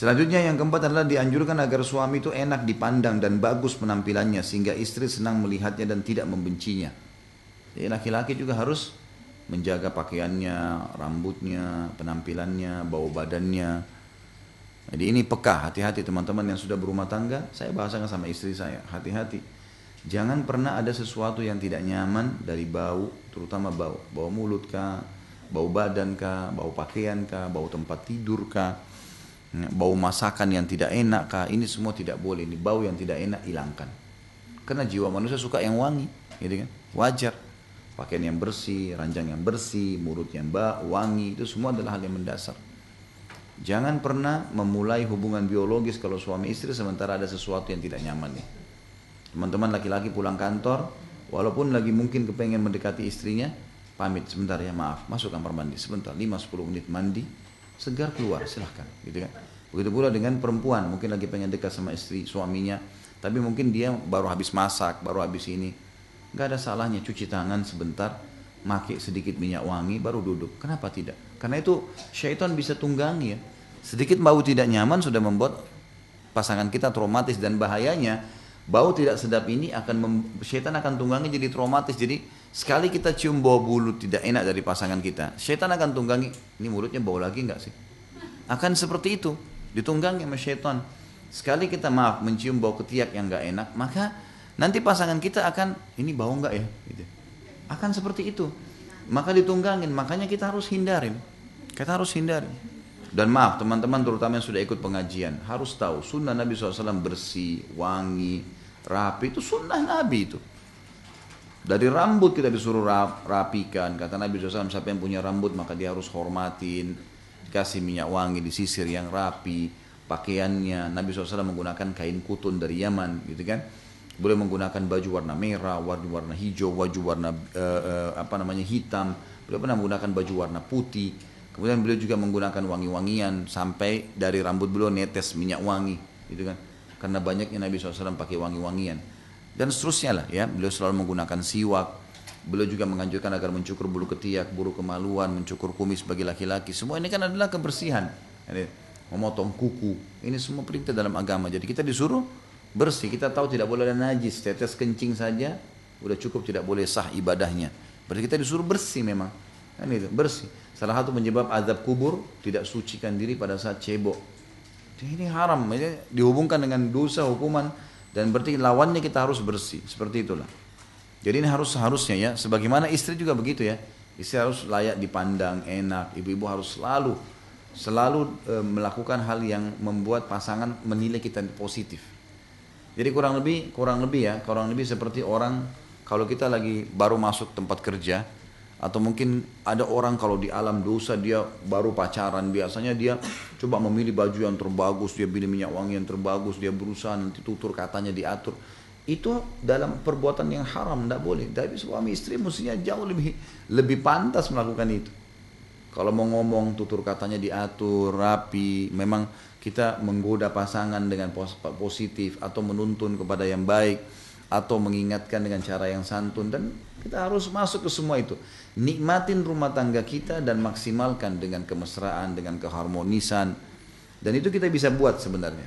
Selanjutnya yang keempat adalah dianjurkan agar suami itu enak dipandang dan bagus penampilannya sehingga istri senang melihatnya dan tidak membencinya. Jadi laki-laki juga harus menjaga pakaiannya, rambutnya, penampilannya, bau badannya. Jadi ini peka, hati-hati teman-teman yang sudah berumah tangga. Saya bahasakan sama istri saya, hati-hati. Jangan pernah ada sesuatu yang tidak nyaman dari bau, terutama bau. Bau mulut kah, bau badan kah, bau pakaian kah, bau tempat tidur kah, bau masakan yang tidak enak kah, ini semua tidak boleh. Ini bau yang tidak enak hilangkan. Karena jiwa manusia suka yang wangi, gitu kan? Wajar. Pakaian yang bersih, ranjang yang bersih, mulut yang wangi, itu semua adalah hal yang mendasar. Jangan pernah memulai hubungan biologis kalau suami istri sementara ada sesuatu yang tidak nyaman nih. Teman-teman laki-laki pulang kantor, walaupun lagi mungkin kepengen mendekati istrinya, pamit sebentar ya, maaf, masuk kamar mandi sebentar, 5-10 menit mandi, segar keluar, silahkan, gitu kan. Begitu pula dengan perempuan, mungkin lagi pengen dekat sama istri, suaminya, tapi mungkin dia baru habis masak, baru habis ini, nggak ada salahnya cuci tangan sebentar, pakai sedikit minyak wangi, baru duduk. Kenapa tidak? Karena itu syaitan bisa tunggangi ya. Sedikit bau tidak nyaman sudah membuat pasangan kita traumatis, dan bahayanya bau tidak sedap ini syaitan akan tunggangi jadi traumatis. Jadi sekali kita cium bau bulu tidak enak dari pasangan kita, syaitan akan tunggangi, ini mulutnya bau lagi nggak sih? Akan seperti itu, ditunggangi sama syaitan. Sekali kita mencium bau ketiak yang nggak enak, maka nanti pasangan kita akan, ini bau nggak ya? Gitu. Akan seperti itu. Maka ditunggangin, makanya kita harus hindarin. Kita harus hindarin. Dan maaf teman-teman terutama yang sudah ikut pengajian, harus tahu sunnah Nabi SAW bersih, wangi, rapi, itu sunnah Nabi itu. Dari rambut kita disuruh rapikan, kata Nabi SAW, siapa yang punya rambut maka dia harus hormatin, dikasih minyak wangi, disisir yang rapi. Pakaiannya, Nabi SAW menggunakan kain kutun dari Yaman, gitu kan. Boleh menggunakan baju warna merah, warna hijau, baju warna hitam. Beliau pernah menggunakan baju warna putih. Kemudian beliau juga menggunakan wangi-wangian sampai dari rambut beliau netes minyak wangi, gitu kan. Karena banyaknya Nabi SAW pakai wangi-wangian dan seterusnya lah ya. Beliau selalu menggunakan siwak. Beliau juga menganjurkan agar mencukur bulu ketiak, bulu kemaluan, mencukur kumis bagi laki-laki. Semua ini kan adalah kebersihan. Memotong kuku, ini semua perintah dalam agama. Jadi kita disuruh bersih. Kita tahu tidak boleh ada najis, tetes kencing saja udah cukup, tidak boleh sah ibadahnya. Berarti kita disuruh bersih memang. Kan itu, bersih. Salah satu penyebab azab kubur, tidak sucikan diri pada saat cebok. Ini haram, dihubungkan dengan dosa, hukuman, dan berarti lawannya kita harus bersih. Seperti itulah. Jadi ini seharusnya ya, sebagaimana istri juga begitu ya. Istri harus layak dipandang, enak. Ibu-ibu harus selalu melakukan hal yang membuat pasangan menilai kita positif. Jadi kurang lebih seperti orang kalau kita lagi baru masuk tempat kerja, atau mungkin ada orang kalau di alam dosa dia baru pacaran, biasanya dia coba memilih baju yang terbagus, dia pilih minyak wangi yang terbagus, dia berusaha nanti tutur katanya diatur. Itu dalam perbuatan yang haram, tidak boleh. Tapi suami istri mestinya jauh lebih pantas melakukan itu. Kalau mau ngomong tutur katanya diatur, rapi, memang kita menggoda pasangan dengan positif atau menuntun kepada yang baik atau mengingatkan dengan cara yang santun, dan kita harus masuk ke semua itu. Nikmatin rumah tangga kita dan maksimalkan dengan kemesraan, dengan keharmonisan, dan itu kita bisa buat sebenarnya.